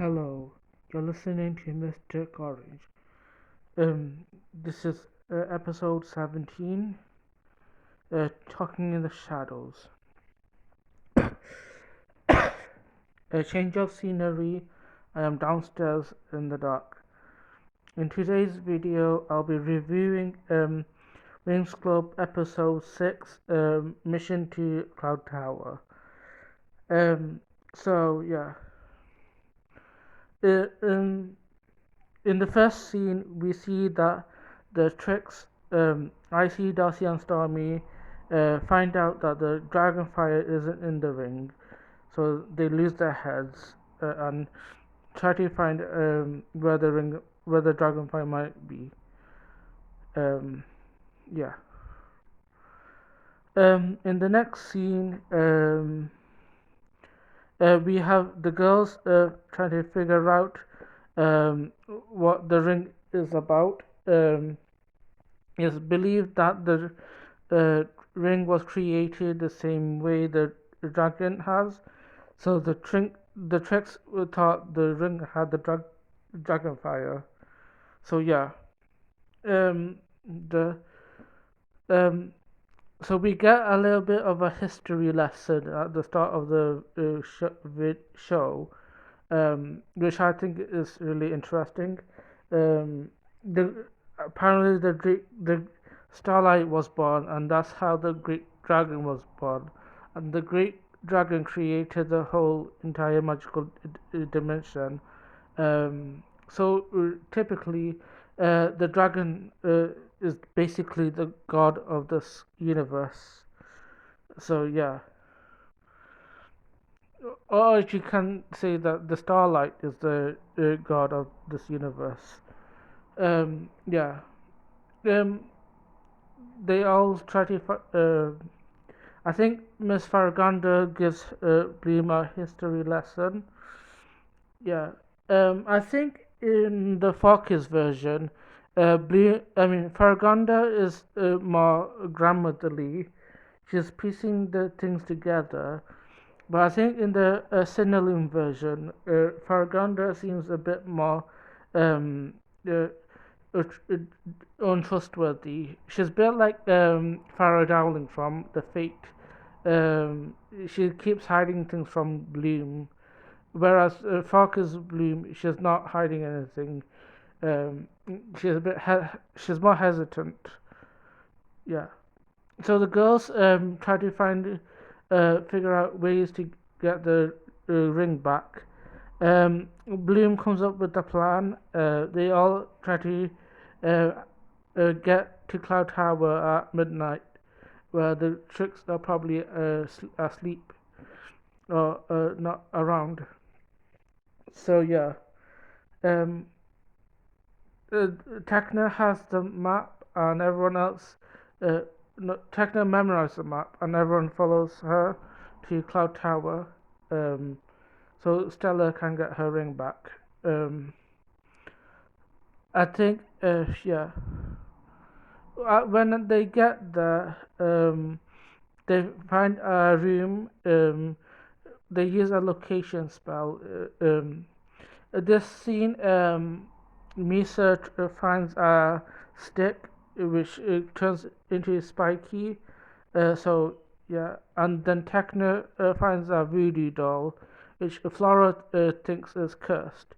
Hello, you're listening to Mr. Orange. This is episode 17, Talking in the Shadows. A change of scenery. I am downstairs in the dark. In today's video, I'll be reviewing Winx Club episode 6, Mission to Cloud Tower. Um, so yeah. Uh, um, in the first scene, we see that the tricks, Icy, Darcy, and Stormy find out that the Dragonfire isn't in the ring, so they lose their heads and try to find where the Dragonfire might be. Um, yeah. In the next scene, we have the girls trying to figure out what the ring is about. It's believed that the ring was created the same way the dragon has. So the tricks thought the ring had the dragon fire. So yeah, um, the um, so we get a little bit of a history lesson at the start of the show, which I think is really interesting. The apparently the starlight was born, and that's how the great dragon was born, and the great dragon created the whole entire magical dimension. Typically, the dragon is basically the god of this universe. So yeah, or you can say that the starlight is the god of this universe. Yeah. Um, they all try to. I think Miss Faraganda gives Bloom a history lesson. Yeah. I think in the Fokkis version, Faraganda is more grandmotherly. She's piecing the things together. But I think in the Sinnolim version, Faraganda seems a bit more um, uh, untrustworthy. She's built like Farrah Dowling from The Fate. She keeps hiding things from Bloom, whereas Farkas Bloom, she's not hiding anything. Um, she's a bit she's more hesitant. Yeah. So the girls try to figure out ways to get the ring back. Bloom comes up with the plan. They all try to uh, get to Cloud Tower at midnight, where the tricks are probably asleep or not around. So yeah, um, uh, Techno has the map, and everyone else. Uh, no, Techno memorizes the map, and everyone follows her to Cloud Tower. Um, so Stella can get her ring back. Um, I think, yeah. When they get there, they find a room. They use a location spell. This scene, Misa finds a stick which turns into spiky. So yeah, and then Techno finds a voodoo doll, which Flora thinks is cursed.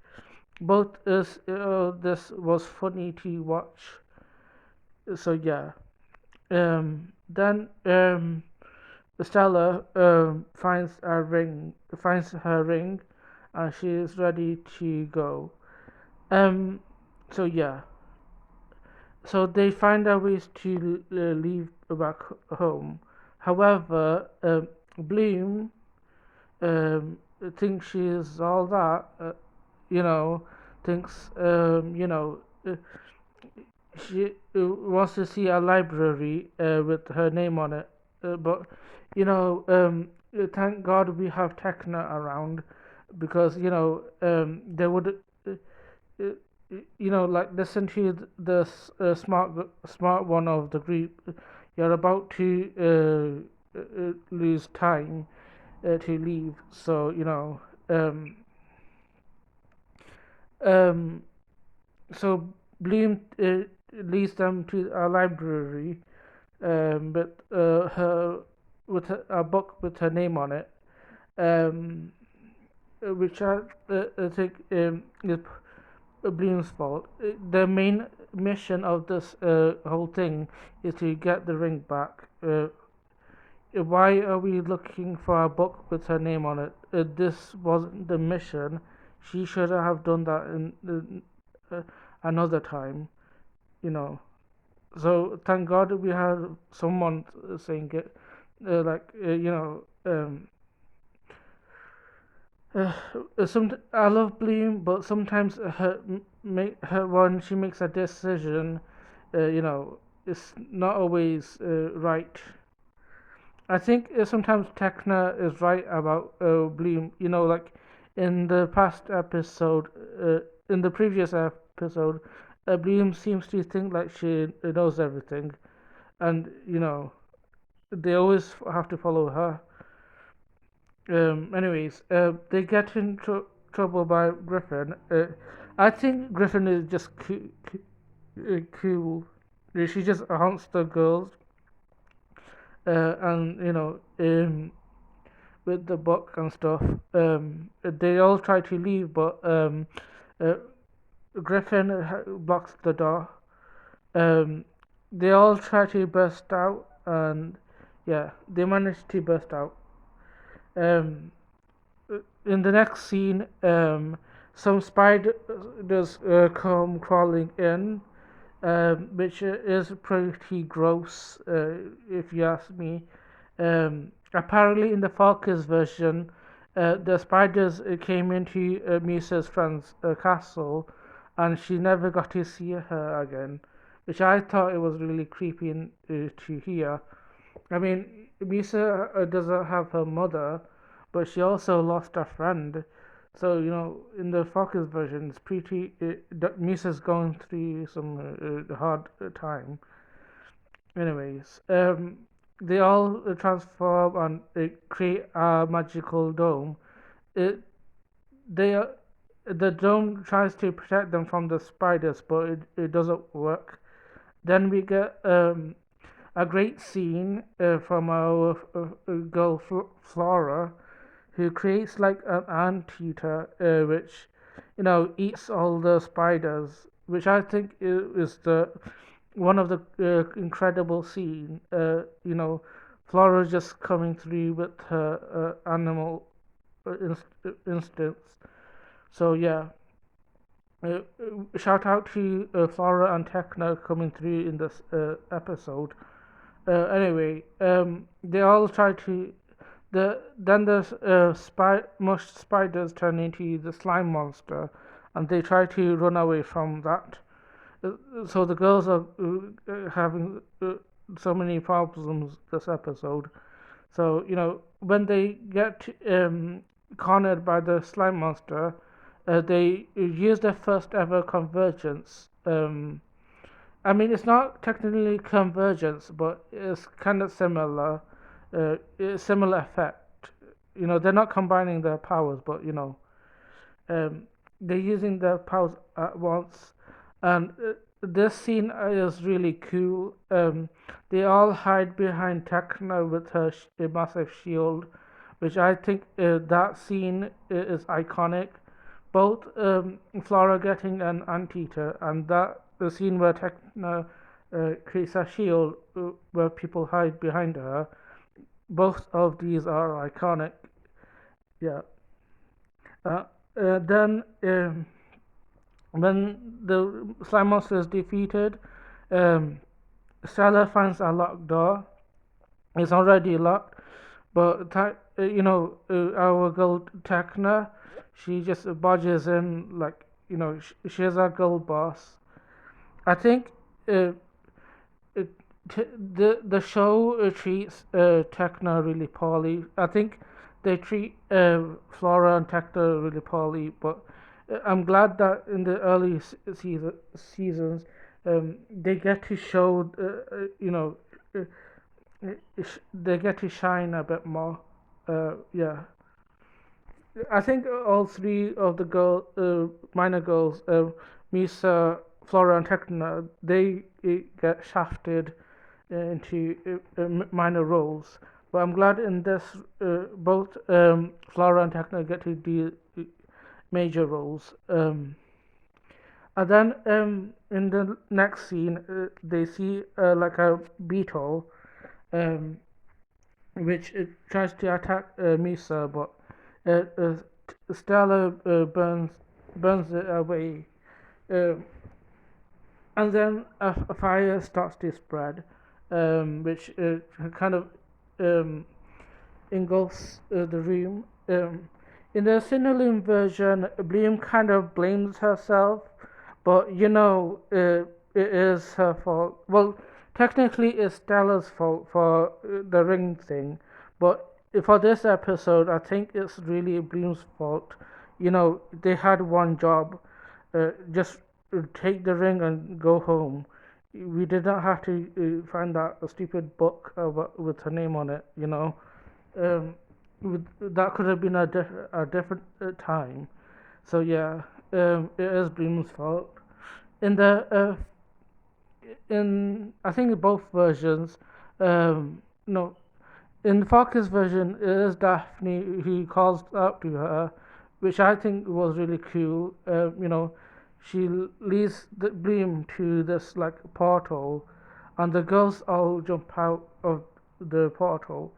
Both is this was funny to watch. So yeah, then Stella finds her ring, and she is ready to go. Um, so yeah, so they find out ways to leave back home. However, Bloom thinks she is all that. You know, thinks she wants to see a library with her name on it. But thank God we have Techno around, because they would uh, like listen to the smart one of the group. You're about to lose time to leave, so um Um, so Bloom leads them to a library, with her with a book with her name on it, um, which I think is Bloom's fault. The main mission of this whole thing is to get the ring back. Why are we looking for a book with her name on it? This wasn't the mission. She should have done that in another time, you know. So thank God we had someone saying it, uh, I love Bloom, but sometimes her when she makes a decision, it's not always right. I think sometimes Techno is right about Bloom. Like in the past episode, in the previous episode, Bloom seems to think like she knows everything, and they always have to follow her. Anyways, they get in trouble by Griffin. I think Griffin is just cool. She just haunts the girls, and with the book and stuff. They all try to leave, but uh, Griffin blocks the door. Um, they all try to burst out, and yeah, they manage to burst out. Um, in the next scene, some spiders come crawling in, which is pretty gross, if you ask me. Apparently, in the Falkers version, the spiders came into Misa's friend's castle, and she never got to see her again, which I thought it was really creepy to hear. I mean, Misa doesn't have her mother, but she also lost a friend. So, in the Falkers version, it's pretty. Misa's going through some hard time. Anyways, they all transform and create a magical dome. It they the dome tries to protect them from the spiders, but it doesn't work. Then we get a great scene from our girl Flora, who creates like an anteater, which eats all the spiders, which I think is the one of the incredible scene. Flora just coming through with her animal instincts. So yeah, shout out to Flora and Techno coming through in this episode. Anyway, they all try to. Then the most spiders turn into the slime monster, and they try to run away from that. So the girls are having so many problems this episode. So when they get cornered by the slime monster, they use their first ever convergence. I mean, it's not technically convergence, but it's kind of similar. Similar effect. They're not combining their powers, but um, they're using their powers at once. And this scene is really cool. They all hide behind Techno with her a massive shield, which I think that scene is iconic. Both Flora getting an anteater and that the scene where Techno creates a shield where people hide behind her. Both of these are iconic. Yeah. Uh, then when the slime monster is defeated, um, Stella finds a locked door. It's already locked, but our girl Techna, she just barges in like she's our girl boss. I think uh, it, the show treats Techno really poorly. I think they treat Flora and Techno really poorly, but I'm glad that in the early seasons they get to show uh, they get to shine a bit more. Yeah. I think all three of the minor girls, Misa, Flora, and Techno, they get shafted into minor roles. But I'm glad in this, both Flora and Techno get to do major roles. And then in the next scene, they see like a beetle, um, which tries to attack Misa, but Stella burns it away, um, and then a fire starts to spread, which kind of um, engulfs the room. In the Cinnalum version, Bloom kind of blames herself, but it is her fault. Well, technically, it's Stella's fault for the ring thing, but for this episode, I think it's really Bloom's fault. They had one job, just take the ring and go home. We did not have to find that stupid book with her name on it. Um, that could have been a different time. So yeah, it is Bloom's fault. In the in I think both versions, no, in Farkas' version, it is Daphne who calls out to her, which I think was really cool. She leads the Bloom to this like portal, and the girls all jump out of the portal.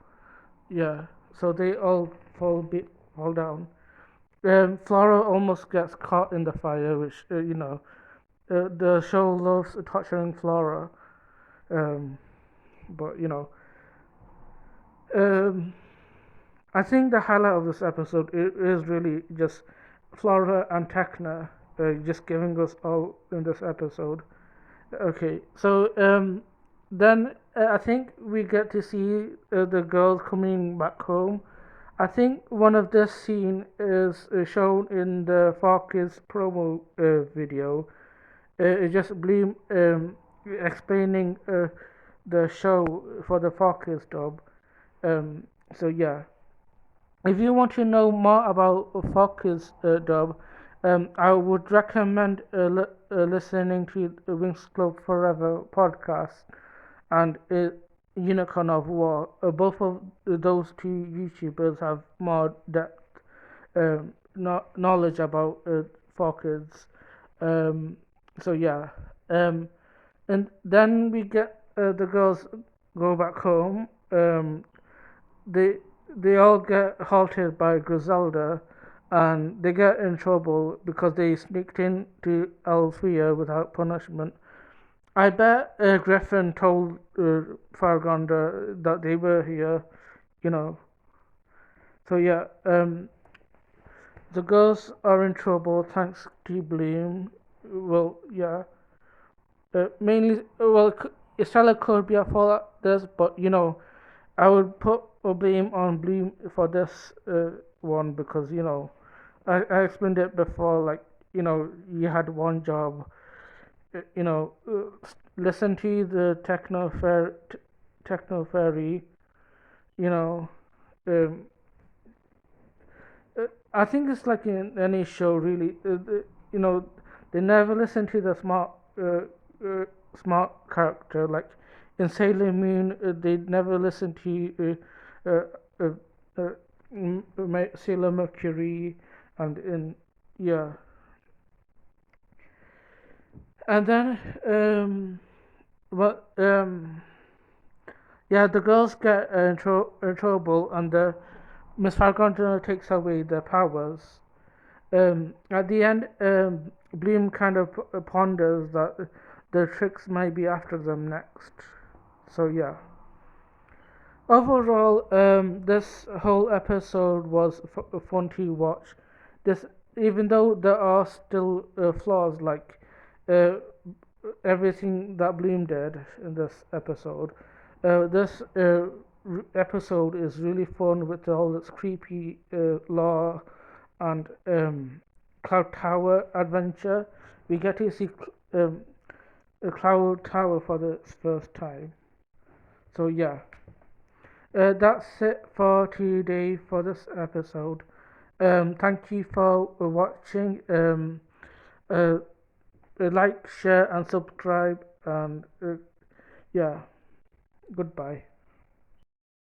Yeah, so they all fall down. Flora almost gets caught in the fire, which the show loves torturing Flora. Um, but um, I think the highlight of this episode is really just Flora and Techna just giving us all in this episode. Okay, so then I think we get to see the girls coming back home. I think one of this scene is shown in the Farkis promo video. It's just Bloom explaining the show for the Farkis dub. Um, so yeah, if you want to know more about Farkis dub, I would recommend listening to the Winx Club Forever podcast and Unicorn of War. Both of those two YouTubers have more depth knowledge about Farkis. Um, so yeah, and then we get the girls go back home. They they all get halted by Griselda, and they get in trouble because they sneaked into Althea without punishment. I bet Griffin told Faraganda that they were here, you know. So yeah, the girls are in trouble thanks to Bloom. Well, yeah, mainly. Well, Estella could be at fault at this, but I would put a blame on Bloom for this one because I explained it before. Like you had one job. Listen to the techno fairy. You know, um, I think it's like in any show, really. You know, they never listen to the uh, smart character. Like in Sailor Moon, they never listen to uh, uh, Sailor Mercury, and in yeah, and then well yeah, the girls get in trouble, and the Miss Falcon takes away their powers. At the end, Bloom kind of ponders that the tricks might be after them next. So yeah. Overall, this whole episode was fun to watch. This, even though there are still flaws like uh, everything that Bloom did in this episode, this episode is really fun with all its creepy lore and Cloud Tower adventure. We get to see a Cloud Tower for the first time. So yeah, that's it for today for this episode. Thank you for watching. Uh, like, share, and subscribe. And yeah, goodbye.